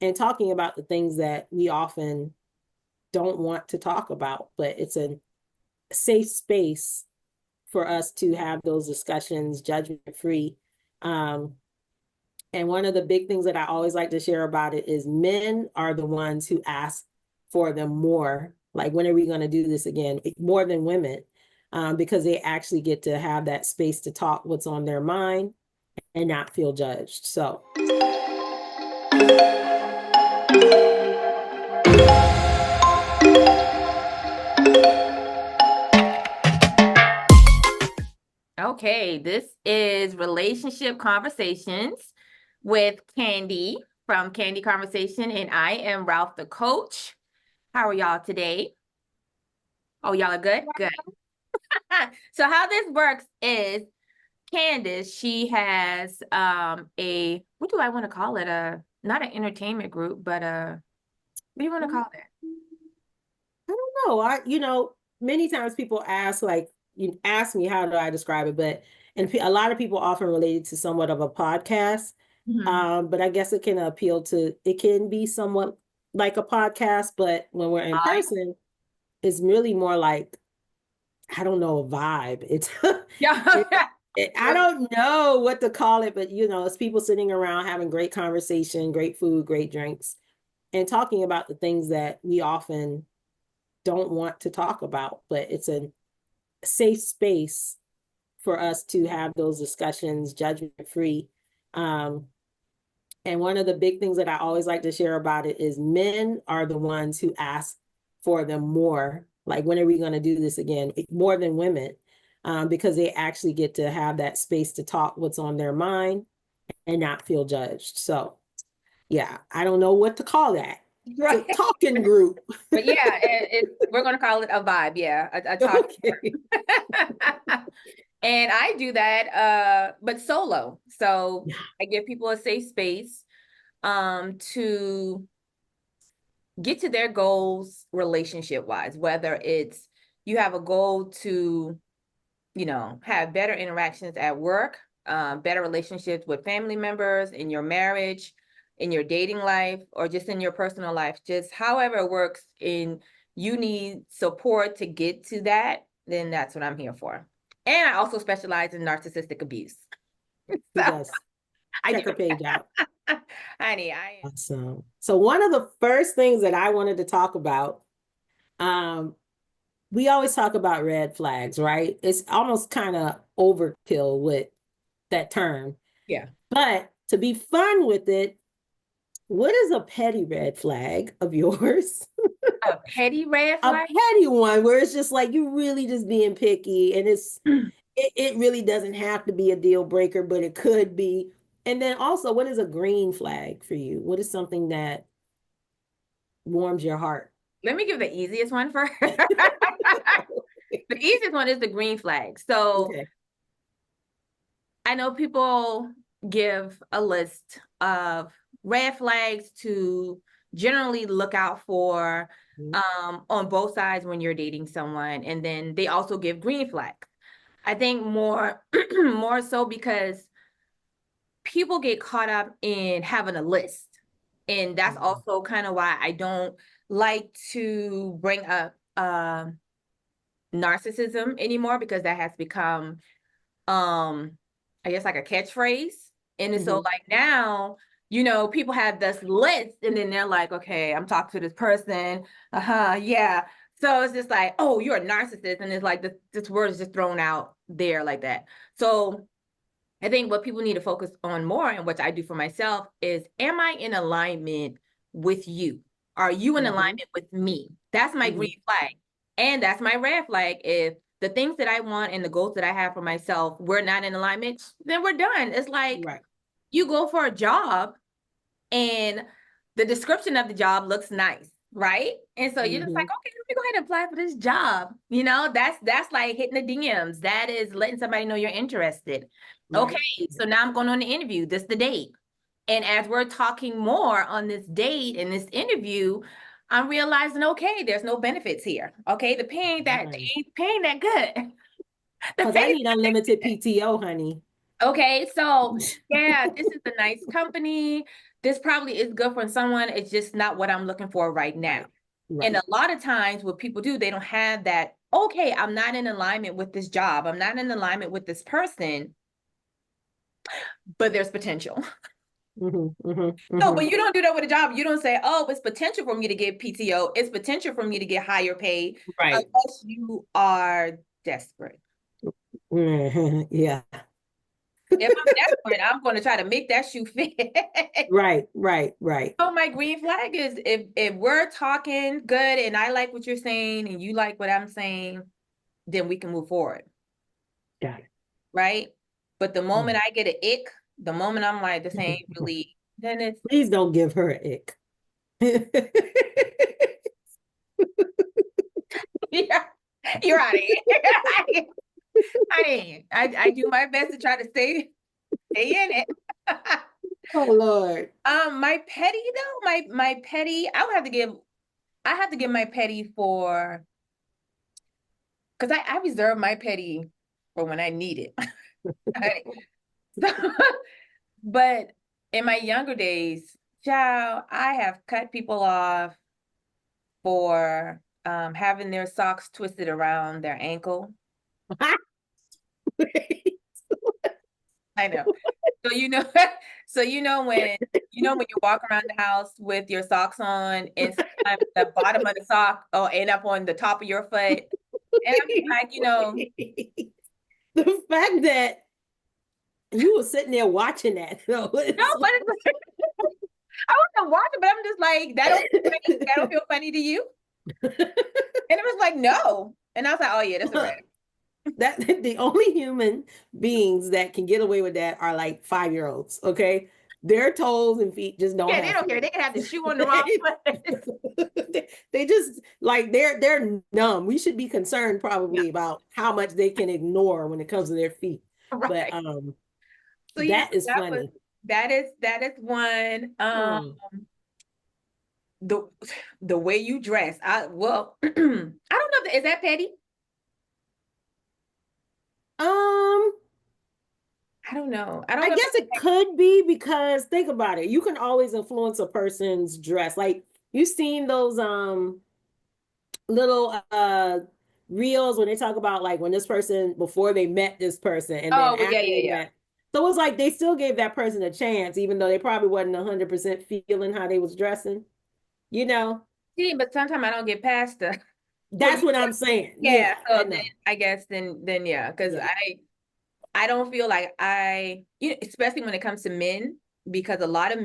and talking about the things that we often don't want to talk about, but it's a safe space for us to have those discussions judgment free. Um, and one of the big things that I always like to share about it is men are the ones who ask for them more. Like, when are we going to do this again? More than women, because they actually get to have that space to talk what's on their mind and not feel judged. So, Okay, this is Relationship Conversations with Candi from Candi Conversation, and I am Ralph, the coach. How are y'all today? Oh, y'all are good? Good. So how this works is Candace, she has a, what do I want to call it? Not an entertainment group, but what do you want to call it? I don't know. Many times people ask, like, you ask me, how do I describe it? And a lot of people often relate it to somewhat of a podcast. Mhm. But I guess it can be somewhat like a podcast, but when we're in person, it's really more like, I don't know, a vibe. Yeah. I don't know what to call it, but it's people sitting around having great conversation, great food, great drinks, and talking about the things that we often don't want to talk about, but it's a safe space for us to have those discussions judgment free. Um, and one of the big things that I always like to share about it is men are the ones who ask for them more. Like, when are we going to do this again? More than women, because they actually get to have that space to talk what's on their mind and not feel judged. So, yeah, I don't know what to call that. It's a Right. talking group. But yeah, we're going to call it a vibe. Yeah, a talk. Okay. And I do that, but solo. So I give people a safe space to get to their goals relationship wise, whether it's you have a goal to, have better interactions at work, better relationships with family members, in your marriage, in your dating life, or just in your personal life, just however it works, and you need support to get to that, then that's what I'm here for. And I also specialize in narcissistic abuse. He So does. I do. Check her page out. Honey, I Awesome. So one of the first things that I wanted to talk about, um, we always talk about red flags, right? It's almost kind of overkill with that term. yeah. But to be fun with it, what is a petty red flag of yours? A petty red A flag? petty one where it's just like you really just being picky, and it really doesn't have to be a deal breaker, but it could be. And then also, what is a green flag for you? What is something that warms your heart? Let me give the easiest one first. The easiest one is the green flag. So Okay. I know people give a list of red flags to generally look out for on both sides when you're dating someone. And then they also give green flags. I think more more so because people get caught up in having a list. And that's Mhm. also kind of why I don't like to bring up narcissism anymore, because that has become I guess like a catchphrase. And it's so Mhm. like now, people have this list and then they're like, okay, I'm talking to this person. Yeah. So it's just like, oh, you're a narcissist. And it's like this word is just thrown out there like that. So I think what people need to focus on more, and what I do for myself, is am I in alignment with you? Are you in Mhm. alignment with me? That's my Mhm. green flag. And that's my red flag. If the things that I want and the goals that I have for myself, we're not in alignment, then we're done. It's like Right. you go for a job and the description of the job looks nice, right? And so you're just like, Mhm. okay, let me go ahead and apply for this job. That's like hitting the DMs. That is letting somebody know you're interested. Okay, Right. so now I'm going on the interview. This the date. And as we're talking more on this date and this interview, I'm realizing, okay, there's no benefits here. Okay, the pay ain't that Right. they ain't paying that good. The Because pay I need unlimited PTO, honey. Okay, so yeah, this is a nice company. this probably is good for someone. It's just not what I'm looking for right now. Right. And Right. a lot of times what people do, they don't have that, okay, I'm not in alignment with this job. I'm not in alignment with this person, but there's potential. So when you don't do that with a job, you don't say, oh, it's potential for me to get PTO. It's potential for me to get higher pay, Right. unless you are desperate. Yeah. If I'm desperate, I'm going to try to make that shoe fit. Right. Right. Right. So my green flag is if we're talking good and I like what you're saying and you like what I'm saying, then we can move forward. Got it. Right. But the moment Mm. I get an ick, the moment I'm like, this ain't really, then it's, Please don't give her an ick. yeah, you're out of here. I do my best to try to stay in it. Oh Lord. My petty though, my petty, I have to give my petty for, because I reserve my petty for when I need it. But in my younger days, child, I have cut people off for having their socks twisted around their ankle. I know. So you know, so when you walk around the house with your socks on, and sometimes the bottom of the sock will end up on the top of your foot. And I'm just like, The fact that you were sitting there watching that, though, no, but I wasn't watching, but I'm just like, that don't feel funny. That don't feel funny to you? And it was like, no. And I was like, oh yeah, that's a wrap. that the only human beings that can get away with that are like 5-year-olds. Okay, their toes and feet just don't Yeah, they have don't care. feet. They can have the shoe on the wrong foot. They just like they're numb. We should be concerned Yeah, probably about how much they can ignore when it comes to their feet. But right. So that is that was funny. that is one. Hmm. The the way you dress. I don't know. Is that petty? Um, I don't know. I don't I know if guess it could be because think about it. You can always influence a person's dress. Like you've seen those little reels when they talk about like when this person before they met this person and then oh well, yeah, after yeah, they yeah. met. So it's like they still gave that person a chance, even though they probably wasn't 100% feeling how they was dressing, you know? See, but sometimes I don't get past the for That's you. what I'm saying. Yeah. Yeah, I So then know. I guess then yeah, because Yeah. I don't feel like especially when it comes to men, because a lot. I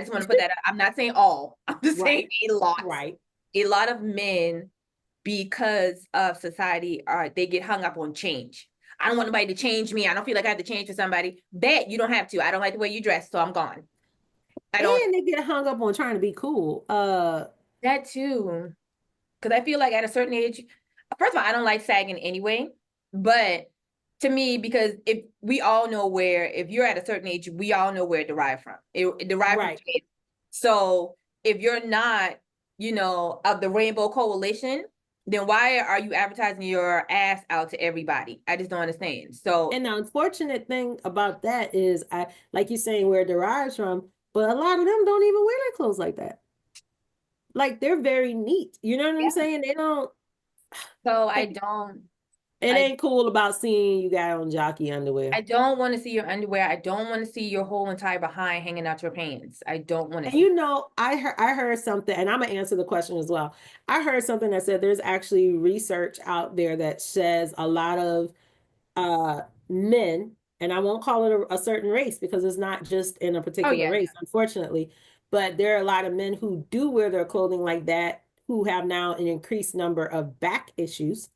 just want to put that out. I'm not saying all. I'm just saying Right. a lot. Right. A lot of men, because of society, they get hung up on change. I don't want nobody to change me. I don't feel like I have to change for somebody. Bet you don't have to. I don't like the way you dress, so I'm gone. I don't. And they get hung up on trying to be cool. That too. Because I feel like at a certain age, first of all, I don't like sagging anyway. But to me, because if we all know where, if you're at a certain age, we all know where it derived from. It derived from right. kids. So if you're not, of the Rainbow Coalition, then why are you advertising your ass out to everybody? I just don't understand. So And the unfortunate thing about that is I like you saying where it derives from, but a lot of them don't even wear their clothes like that. Like they're very neat. You know what I'm yeah. saying? They don't So it I ain't cool about seeing you got on jockey underwear. I don't want to see your underwear. I don't want to see your whole entire behind hanging out your pants. I don't want to And see. I heard something, and I'm gonna answer the question as well. I heard something that said there's actually research out there that says a lot of uh men, and I won't call it a certain race because it's not just in a Oh particular yeah, race, yeah. unfortunately, but there are a lot of men who do wear their clothing like that who have now an increased number of back issues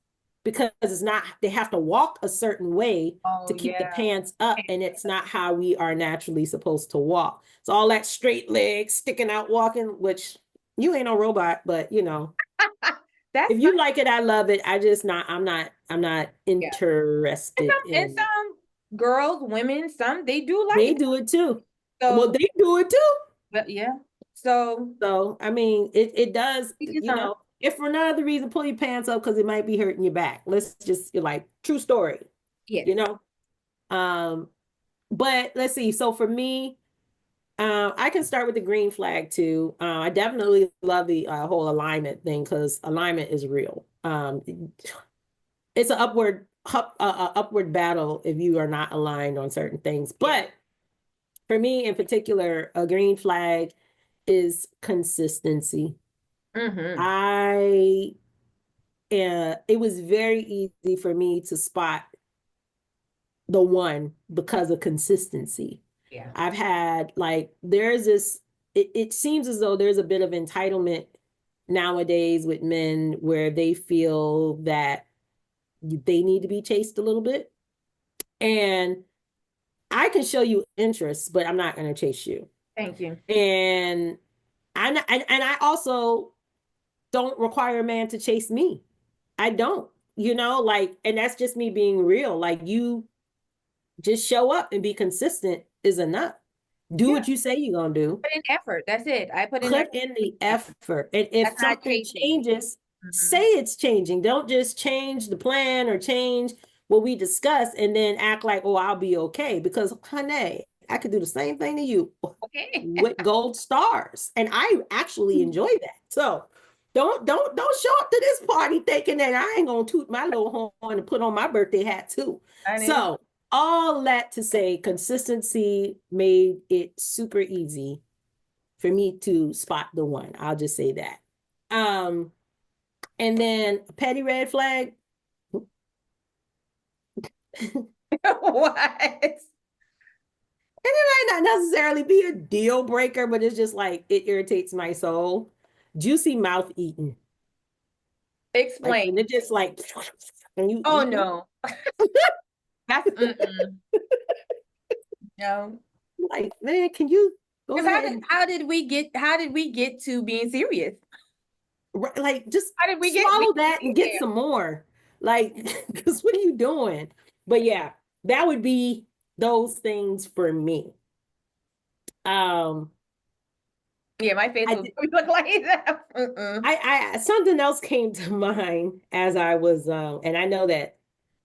because it's not they have to walk a certain way Oh to keep the yeah. pants up and it's not how we are naturally supposed to walk. So all that straight legs sticking out walking, which you ain't no robot, but That's if fine. you like it, I love it. I'm not Yeah. interested And in some girls, women, some they do like they it. do it too. Well, So, they do it too. but yeah. So So I mean it does, each his own. if for no other reason, pull your pants up because it might be hurting your back. Let's just you're like true story, Yes. you know. Um but let's see. So for me, I can start with the green flag too. I definitely love the whole alignment thing because alignment is real. It's an upward battle if you are not aligned on certain things. But for me in particular, a green flag is consistency. Mm-hmm. I it was very easy for me to spot the one because of consistency. Yeah. I've had like there's this it seems as though there's a bit of entitlement nowadays with men where they feel that they need to be chased a little bit. And I can show you interest, but I'm not going to chase you. Thank you. And I also don't require a man to chase me. I don't, like, and that's just me being real. Like you just show up and be consistent is enough. Do Yeah. what you say you're gonna do. Put in effort. That's it. I put in Put effort. in the effort. And if That's not something chasing. changes, say Mm-hmm. it's changing. Don't just change the plan or change what we discussed and then act like, oh, I'll be okay. Because honey, I could do the same thing to you Okay. with gold stars. And I actually enjoy that. So don't show up to this party thinking that I ain't gonna toot my little horn and put on my birthday hat too. Honey. So all that to say consistency made it super easy for me to spot the one. I'll just say that. Um, and then a petty red flag. And What? it might not necessarily be a deal breaker, but it's just like it irritates my soul. Juicy mouth eating. Like Explain. when it just like and you Oh eating. no. That's no. Like, man, can you go Because ahead and how did we get to being serious? like just How did we get swallow that and get there? some more? Like, because what are you doing? But yeah, that would be those things for me. Um, Yeah, my face I would look like that. I something else came to mind as I was and I know that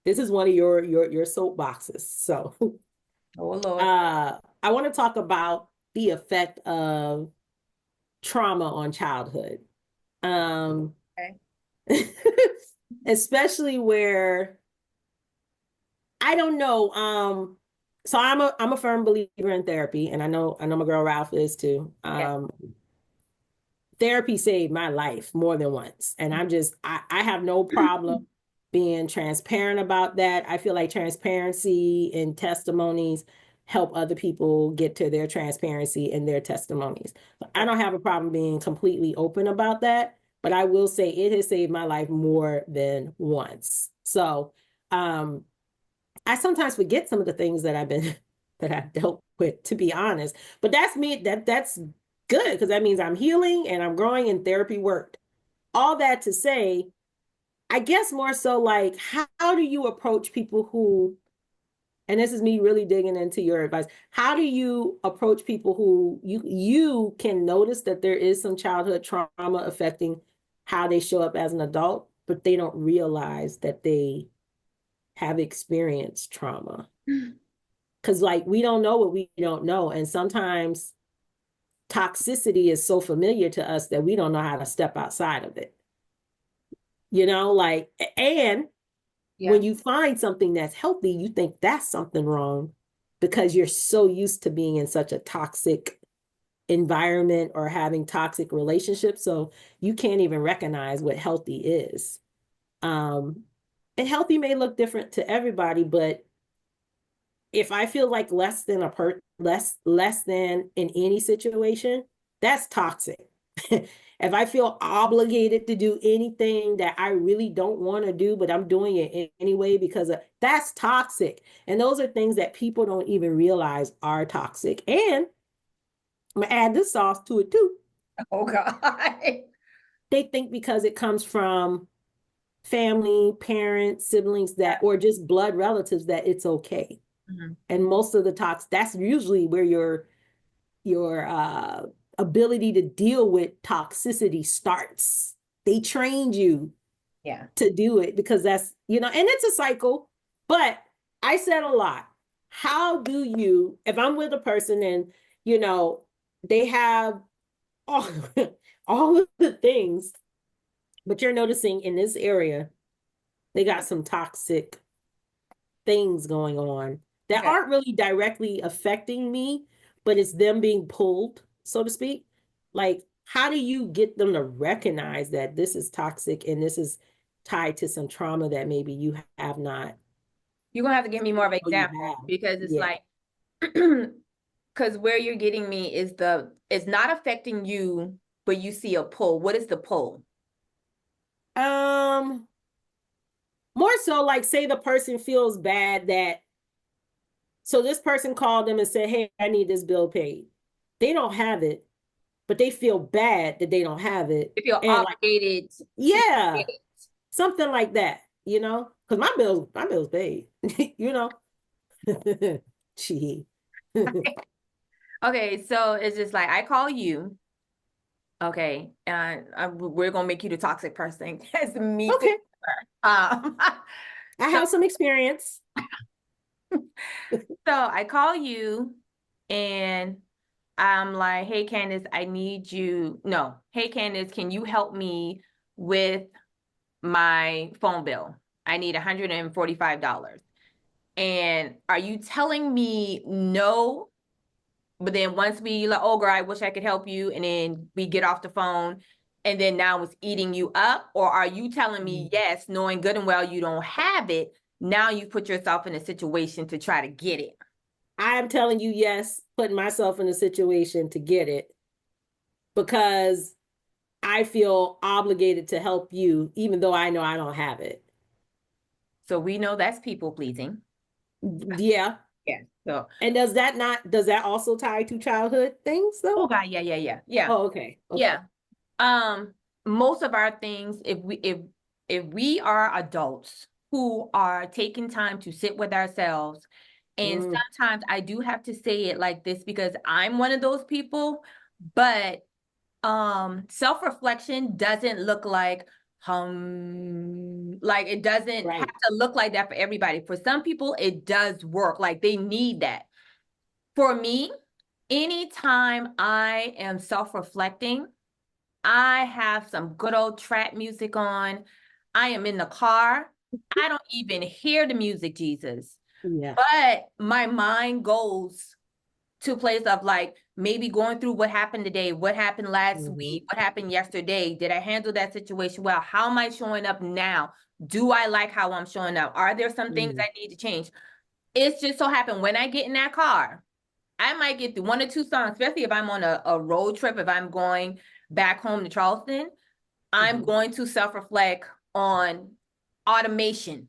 this is one of your soapboxes. So Oh Lord. I want to talk about the effect of trauma on childhood. Um Okay. especially where I don't know. So I'm a firm believer in therapy, and I know my girl Ralph is too. Yeah. Therapy saved my life more than once. And I have no problem being transparent about that. I feel like transparency and testimonies help other people get to their transparency and their testimonies. I Yeah. don't have a problem being completely open about that, but I will say it has saved my life more than once. So, I sometimes forget some of the things that I've been that I've dealt with, to be honest. But that's me. That's good because that means I'm healing and I'm growing and therapy worked. All that to say, I guess more so like how do you approach people who, and this is me really digging into your advice. How do you approach people who you can notice that there is some childhood trauma affecting how they show up as an adult, but they don't realize that they have experienced trauma? Because like we don't know what we don't know, and sometimes toxicity is so familiar to us that we don't know how to step outside of it. Like, and Yeah. when you find something that's healthy, you think that's something wrong because you're so used to being in such a toxic environment or having toxic relationships. So you can't even recognize what healthy is. Um, and healthy may look different to everybody, but if I feel like less than in any situation, that's toxic. If I feel obligated to do anything that I really don't want to do, but I'm doing it anyway because that's toxic. And those are things that people don't even realize are toxic. And I'm gonna add this sauce to it too. Oh God. They think because it comes from family, parents, siblings that, or just blood relatives, that it's okay. Mhm. And most of the talks, that's usually where your ability to deal with toxicity starts. They trained you Yeah. to do it because and it's a cycle. But I said a lot. how do you, if I'm with a person and, you know, they have all, all of the things, but you're noticing in this area, they got some toxic things going on that Okay. aren't really directly affecting me, but it's them being pulled, so to speak. Like, how do you get them to recognize that this is toxic and this is tied to some trauma that maybe you have not, You're gonna have to give me more of an or you example have? because it's Yeah. like because where you're getting me is it's not affecting you, but you see a pull. What is the pull? Um, More so like say the person feels bad that so this person called them and said, "Hey, I need this bill paid." They don't have it, but they feel bad that they don't have it. If you're And like, obligated to yeah, get it. something like that, you know? Because my bills paid, you know? Gee. Okay, so it's just like I call you, okay, and we're gonna make you the toxic person. It's me for Okay. um I so have some experience. so I call you and I'm like, hey Candace, I need you. No, hey Candace, can you help me with my phone bill? I need $145. And are you telling me no? But then once we like, oh girl, I wish I could help you, and then we get off the phone, and then now it's eating you up, or are you telling me yes, knowing good and well you don't have it? Now you put yourself in a situation to try to get it. I am telling you yes, putting myself in a situation to get it because I feel obligated to help you, even though I know I don't have it. So we know that's people pleasing. Yeah. Yeah. So, And does that also tie to childhood things oh though? God, yeah, yeah, yeah, yeah, Oh, okay. Okay. yeah. Um, most of our things, if we are adults who are taking time to sit with ourselves, and Mm, sometimes I do have to say it like this because I'm one of those people, but self-reflection doesn't look like it doesn't have right. to look like that for everybody. For some people, it does work, like they need that. For me, anytime I am self-reflecting, I have some good old trap music on. I am in the car. I don't even hear the music, Jesus. Yeah. But my mind goes to a place of like maybe going through what happened today, what happened last Hmm. week, what happened yesterday. Did I handle that situation well? How am I showing up now? Do I like how I'm showing up? Are there some things Mm, I need to change? It's just so happened when I get in that car, I might get through one or two songs, especially if I'm on a road trip, if I'm going back home to Charleston, I'm hmm. going to self-reflect on automation.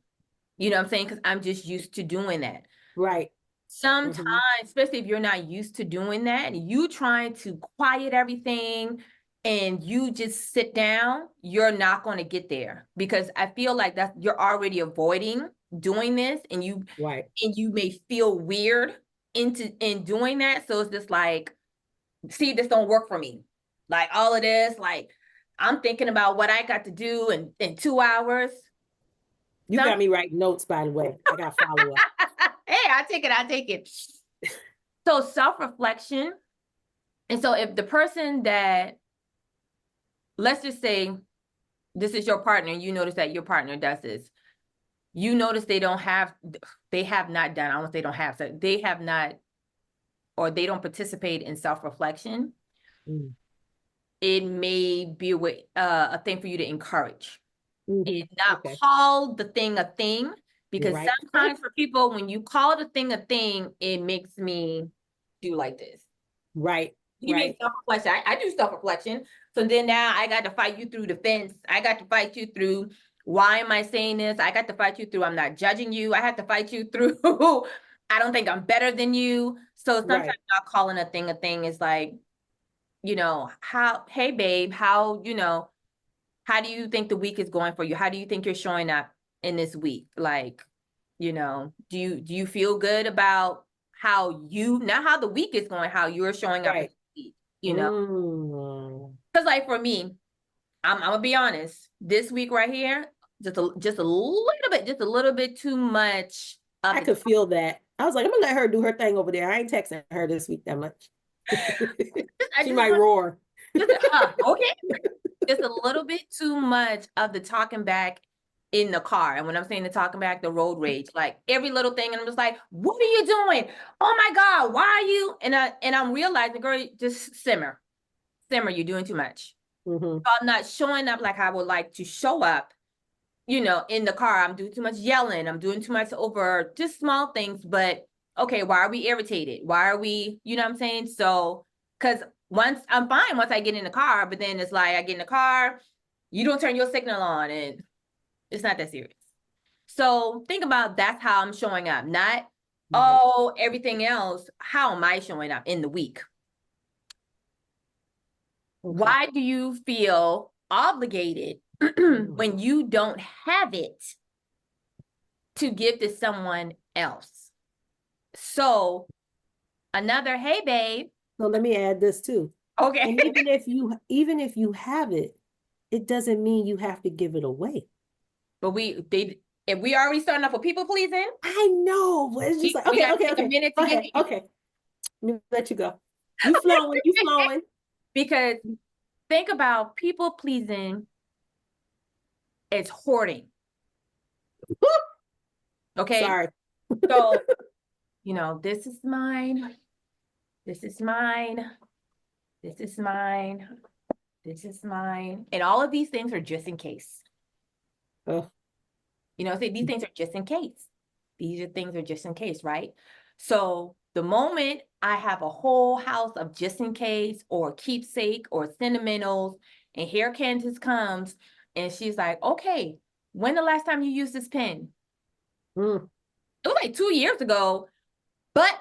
You know what I'm saying? Because I'm just used to doing that. Right. Sometimes, Hmm. especially if you're not used to doing that, you trying to quiet everything and you just sit down, you're not going to get there because I feel like that you're already avoiding doing this Right. and you may feel weird in doing that. So it's just like, see, this don't work for me. Like all of this, like I'm thinking about what I got to do in 2 hours. You Some got me writing notes, by the way. I got follow up. hey, I take it. So self-reflection. And so if the person that, let's just say this is your partner, and you notice that your partner does this, you notice they have not done, I don't say they don't have, so they have not, or they don't participate in self-reflection, Mm, it may be a thing for you to encourage hmm. and not Okay. call the thing a thing. You're Because right. sometimes for people, when you call the thing a thing, it makes me do like this. Right. You mean Right. self-reflection. I do self-reflection. So then now I got to fight you through the fence. I got to fight you through why am I saying this? I got to fight you through I'm not judging you. I have to fight you through I don't think I'm better than you. So sometimes Right. not calling a thing is like, hey babe, how do you think the week is going for you? How do you think you're showing up in this week? Like, do you feel good about not how the week is going, how you're showing up in Right. the week, you know? Mm. Because like for me, I'm gonna be honest, this week right here, just a little bit too much of I the could feel that. I was like, I'm gonna let her do her thing over there. I ain't texting her this week that much. I She just might want roar. just okay. Just a little bit too much of the talking back in the car. And when I'm saying the talking back, the road rage, like every little thing. And I'm just like, what are you doing? Oh my God, why are you? And I'm realizing, girl, just simmer. Simmer, you're doing too much. Mm-hmm. So I'm not showing up like I would like to show up, in the car. I'm doing too much yelling. I'm doing too much over just small things. But okay, why are we irritated? Why are we, you know what I'm saying? So, because once I'm fine once I get in the car, but then it's like I get in the car, you don't turn your signal on, and it's not that serious. So think about that's how I'm showing up, not Right. everything else. How am I showing up in the week? Okay. Why do you feel obligated Mm-hmm. when you don't have it to give to someone else? So another, hey babe. So let me add this too. Okay. And even if you have it, it doesn't mean you have to give it away. But if we already starting off with people pleasing, I know, but it's just like, we okay, gotta okay, take a okay. minute Go to get ahead. to you. Okay. Let me let you go. You flowing, you flowing. Because think about people pleasing as hoarding. Okay. Sorry. So, this is mine. This is mine. This is mine. This is mine. And all of these things are just in case. Oh, These things are just in case. These are things are just in case, right? So the moment I have a whole house of just in case or keepsake or sentimentals, and here Candace comes and she's like, okay, when the last time you used this pen? mm, It was like 2 years ago. But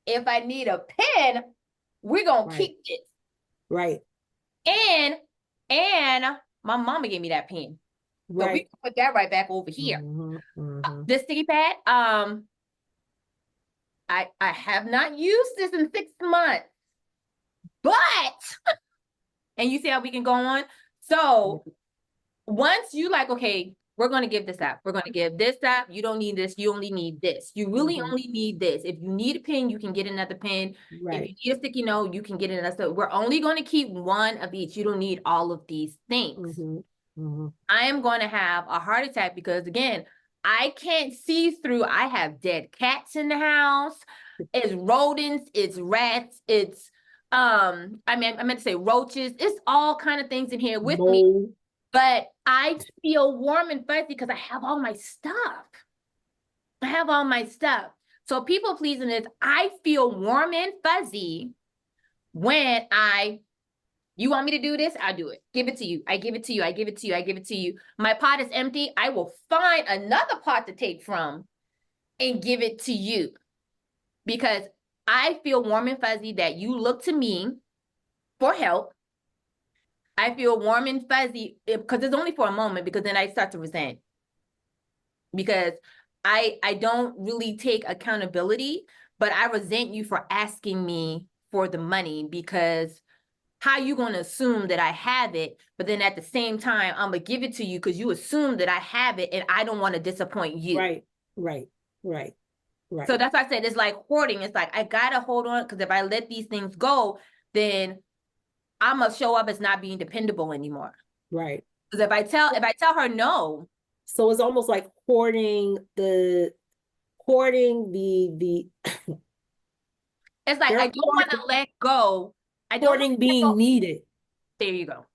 if I need a pen, we're gonna right, keep it. right, And and my mama gave me that pen. So we right. can put that right back over here. Mm-hmm, mm-hmm. This sticky pad, I have not used this in 6 months, but and you see how we can go on. Yeah, So once you like, okay, we're gonna give this up. We're gonna give this up. You don't need this. You only need this. You really mm-hmm, only need this. If you need a pen, you can get another pen. If right. you need a sticky note, you can get another. So we're only going to keep one of each. You don't need all of these things. Mm-hmm, mm-hmm. I am going to have a heart attack because again, I can't see through. I have dead cats in the house. It's rodents, it's rats, it's I meant to say roaches. It's all kind of things in here with me, Mold. but I feel warm and fuzzy because I have all my stuff. I have all my stuff. So people pleasing is I feel warm and fuzzy when you want me to do this? I'll do it. Give it to you. I give it to you. I give it to you. I give it to you. My pot is empty. I will find another pot to take from and give it to you because I feel warm and fuzzy that you look to me for help. I feel warm and fuzzy because it's only for a moment because then I start to resent because I don't really take accountability, but I resent you for asking me for the money because how you going to assume that I have it, but then at the same time, I'm going to give it to you because you assume that I have it and I don't want to disappoint you. Right, right, right, So right, that's why I said it's like hoarding. It's like, I got to hold on because if I let these things go, then I'm going to show up as not being dependable anymore. right. Because if I tell her no, So it's almost like hoarding the it's like, they're I don't want to let go. I don't want hoarding to let go. being needed. There you go.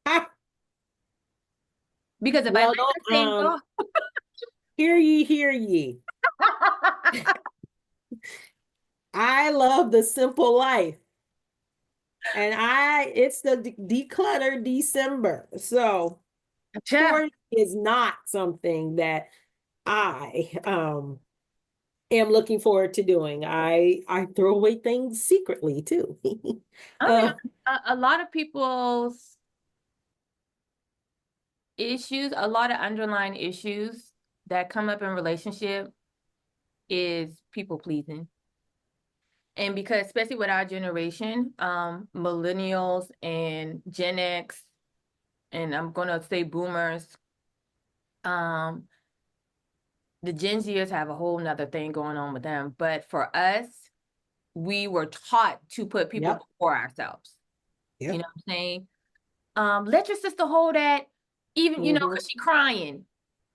Ah, Because if I let well, this thing go, hear ye. I love the simple life. And it's the declutter December. So hoarding is not something that I am looking forward to doing. I throw away things secretly too. I mean, uh, a lot of people's issues, a lot of underlying issues that come up in relationship is people pleasing. And because especially with our generation, millennials and Gen X, and I'm gonna say boomers, um, the Gen Zers have a whole nother thing going on with them. But for us, we were taught to put people Yep. before ourselves. You Yep. know what I'm saying? Let your sister hold that, even, Hmm. because she's crying.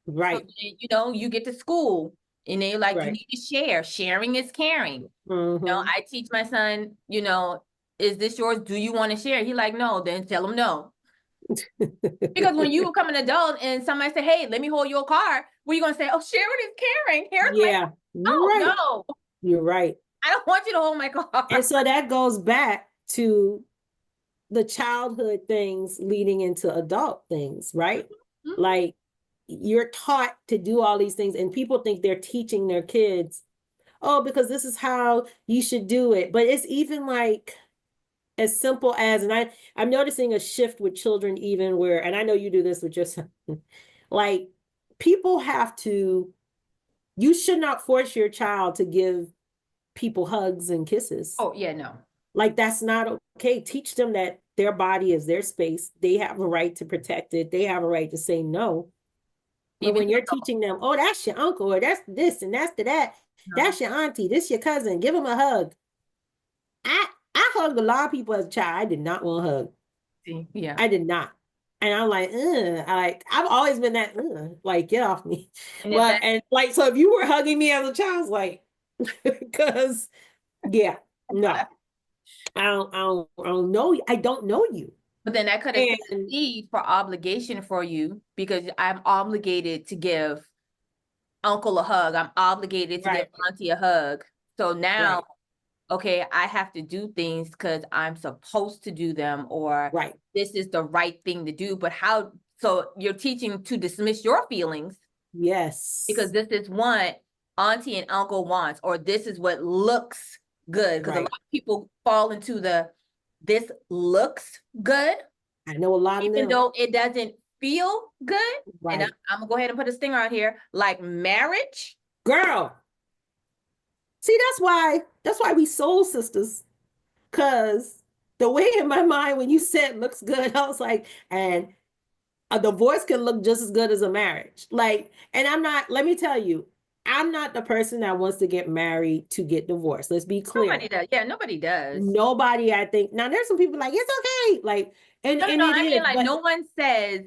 So Right. then, you get to school and they're like, you Right. need to share. Sharing is caring. Hmm. I teach my son, is this yours? Do you want to share? He like, no, then tell him no. Because when you become an adult and somebody say, hey, let me hold your car, what are you going to say? Oh, sharing is caring. Here's my, Yeah, you're oh, right. no, You're right. I don't want you to hold my And car. so that goes back to the childhood things leading into adult things, right? Mhm. Like you're taught to do all these things, and people think they're teaching their kids, oh, because this is how you should do it. But it's even like as simple as, and I'm noticing a shift with children, even where, and I know you do this with your son, like people have to, you should not force your child to give people hugs and kisses. Oh, yeah, no. Like that's not okay. Teach them that their body is their space. They have a right to protect it. They have a right to say no. But Even when you're teaching them, oh, that's your uncle, or that's this and that's that, no. that's your auntie, this your cousin, give them a hug. I hugged a lot of people as a child. I did not want a hug. See, yeah. I did not. And I'm like, I've always been that, like, get off me. And if But that, and like, so if you were hugging me as a child, I was like, because yeah, no, I don't know. I don't know you. but then that could have set a And seed for obligation for you because I'm obligated to give uncle a hug. I'm obligated to give right, auntie a hug. So now, right, okay, I have to do things because I'm supposed to do them, or right. this is the right thing to do. But how? So you're teaching to dismiss your feelings because Yes, this is what auntie and uncle wants, or this is what looks good. Because a lot right. of people fall into the this looks good, I know a lot of even them. though it doesn't feel good. And Right. I'm gonna go ahead and put a stinger out here, like marriage. Girl. See, that's why we soul sisters. Cause the way in my mind when you said looks good, I was like, and a divorce can look just as good as a marriage. Like, and I'm not, let me tell you, I'm not the person that wants to get married to get divorced. Let's be Nobody clear. does. Yeah, nobody does. Nobody, I think, now there's some people like, it's okay. Like, and, No, no, and no. it I mean, is, like, but no one says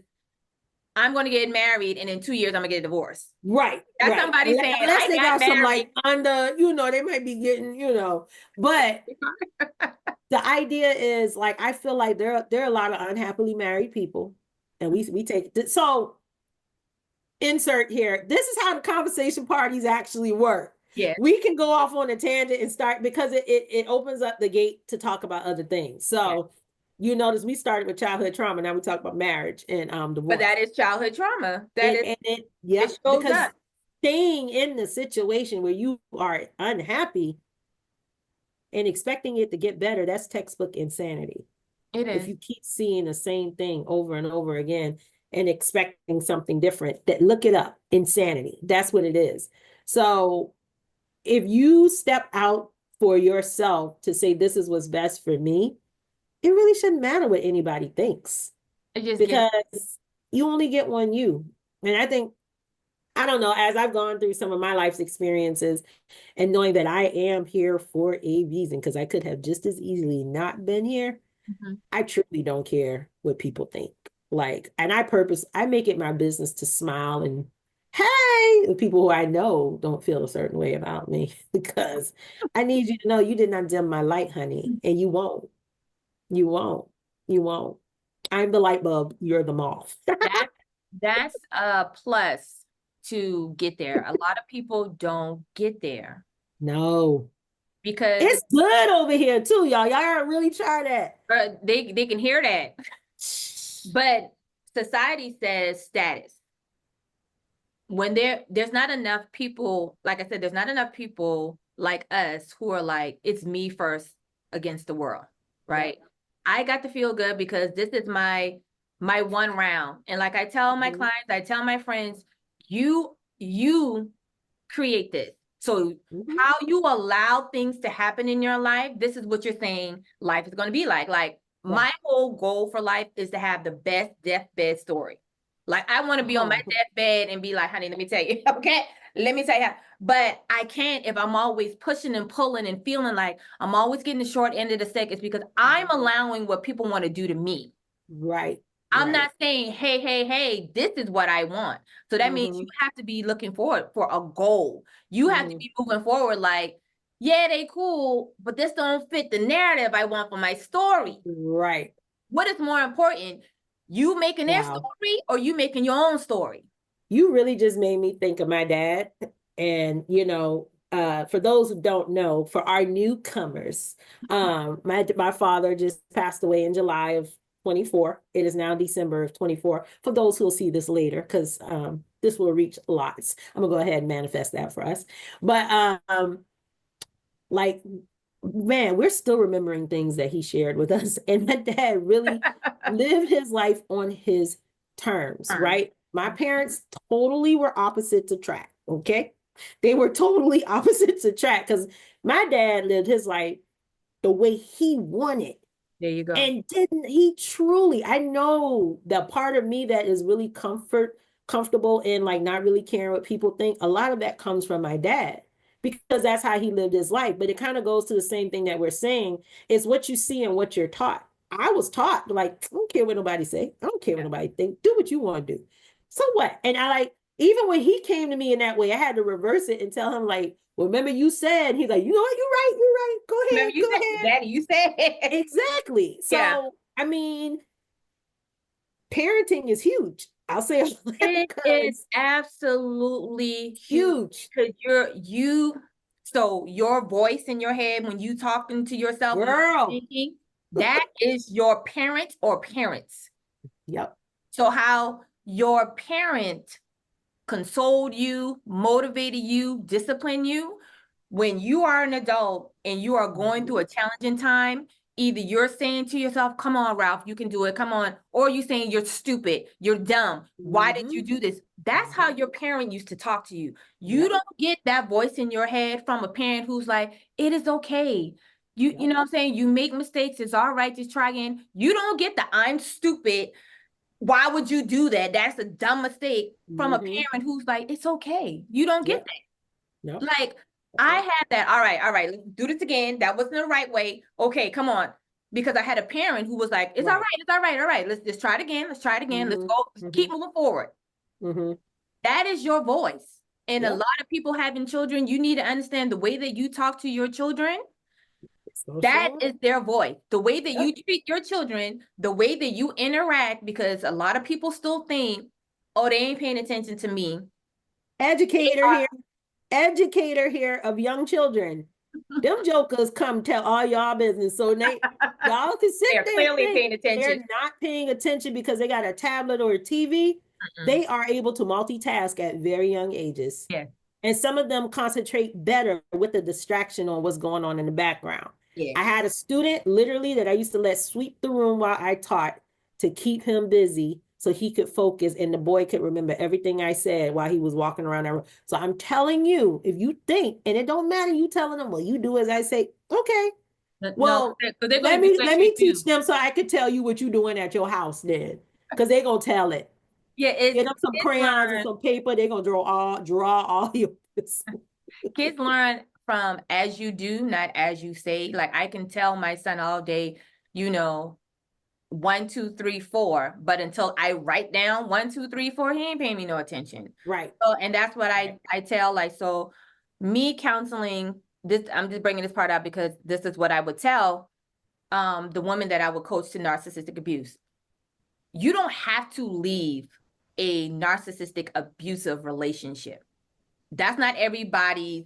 I'm going to get married and in 2 years I'm gonna get a divorce. right, That's right. somebody saying Unless I they got got some married. like under, they might be getting, but the idea is like I feel like there are a lot of unhappily married people, and we take it. So insert here. This is how the conversation parties actually work. Yeah. We can go off on a tangent and start because it opens up the gate to talk about other things. Yeah. So you notice we started with childhood trauma. Now we talk about marriage and But divorce. that is childhood trauma. That And is, and it it yep, shows because up. staying in the situation where you are unhappy and expecting it to get better, that's textbook insanity. It If is. you keep seeing the same thing over and over again and expecting something different, that look it up. Insanity. That's what it is. So if you step out for yourself to say this is what's best for me, it really shouldn't matter what anybody thinks It just gets. because you only get one you. And I think, I don't know, as I've gone through some of my life's experiences and knowing that I am here for a reason, because I could have just as easily not been here, Mhm. I truly don't care what people think. Like, and I make it my business to smile and, hey, the people who I know don't feel a certain way about me because I need you to know you did not dim my light, honey, and you won't. You won't. You won't. I'm the light bulb. You're the moth. That that's a plus to get there. A lot of people don't get there No, because it's good over here too, y'all. Y'all gotta really try that. they can hear that. But society says status. When there's not enough people, like I said, there's not enough people like us who are like, it's me first against the world, Yep. right? I got to feel good because this is my one round. And like I tell my Mhm. clients, I tell my friends, you create this. So Mhm. how you allow things to happen in your life, this is what you're saying life is going to be like. Like Yeah. my whole goal for life is to have the best deathbed story. Like I want to be on my Oh, deathbed and be like, honey, let me tell you, okay? Let me tell you, but I can't if I'm always pushing and pulling and feeling like I'm always getting the short end of the stick. It's because I'm allowing what people want to do to me. Right. I'm Right. not saying, hey, hey, hey, this is what I want. So that means you have to be looking forward for a goal. You have to be moving forward like, yeah, they cool, but this don't fit the narrative I want for my story. Right. What is more important? You making their Wow. story or you making your own story? You really just made me think of my dad. And, for those who don't know, for our newcomers, my father just passed away in July of 24. It is now December of 24. For those who will see this later, because this will reach lots. I'm gonna go ahead and manifest that for us. But like, man, we're still remembering things that he shared with us. And my dad really lived his life on his terms, right? My parents totally were opposites attract, okay? They were totally opposites attract because my dad lived his life the way he wanted. There you go. And didn't he truly, I know the part of me that is really comfortable in like not really caring what people think. A lot of that comes from my dad because that's how he lived his life. But it kind of goes to the same thing that we're saying. It's what you see and what you're taught. I was taught like, I don't care what nobody say. I don't care what nobody think. Do what you want to do. So what? And I like, even when he came to me in that way, I had to reverse it and tell him like, well, remember you said, he's like, you know what, you're right, you're right. Go Remember ahead, you go said, ahead. Daddy, you said. Exactly. Yeah. So, I mean, parenting is huge. I'll say it It is because absolutely huge huge. because so your voice in your head when you talking to yourself and Girl. thinking, that is your parent or parents. Yep. So how your parent consoled you, motivated you, disciplined you, when you are an adult and you are going through a challenging time, either you're saying to yourself, come on, Ralph, you can do it, come on, or you saying you're stupid, you're dumb, why did you do this? That's how your parent used to talk to you. You Yep. don't get that voice in your head from a parent who's like, it is okay. You know what I'm saying? You make mistakes, it's all right, just try again. You don't get the I'm stupid. Why would you do that? That's a dumb mistake from a parent who's like, it's okay. You don't get Yep. that. Yep. Like, That's I right. had that. All right, let's do this again. That wasn't the right way. Okay, come on. Because I had a parent who was like, it's all Right. right, it's all right, all right. Let's just try it again. Let's try it again. Let's go, keep moving forward. Mm-hmm. That is your voice. And a Yep. lot of people having children, you need to understand the way that you talk to your children, So that show up. is their voice. The way that Yep. you treat your children, the way that you interact, because a lot of people still think, oh, they ain't paying attention to me. They Educator are, here. Educator here of young children. Them jokers come tell all y'all business. So y'all can sit they're there and clearly think paying attention. they're not paying attention because they got a tablet or a TV. Mm-mm. They are able to multitask at very young ages. Yeah. And some of them concentrate better with the distraction on what's going on in the background. Yeah. I had a student literally that I used to let sweep the room while I taught to keep him busy so he could focus and the boy could remember everything I said while he was walking around that room. So I'm telling you, if you think, and it don't matter, you telling them, well, you do as I say, okay. No, Well, because they're going let to do me like let you me teach do. them so I could tell you what you're doing at your house then. Because they're gonna tell it. Yeah, Get them some kids crayons and learn. some paper, they're gonna draw all your Kids learn from as you do, not as you say. Like I can tell my son all day, you know, 1, 2, 3, 4, but until I write down 1, 2, 3, 4, he ain't paying me no attention. right. So, and that's what Right. I tell. Like, so me counseling this, I'm just bringing this part out because this is what I would tell the woman that I would coach to narcissistic abuse. You don't have to leave a narcissistic abusive relationship. That's not everybody's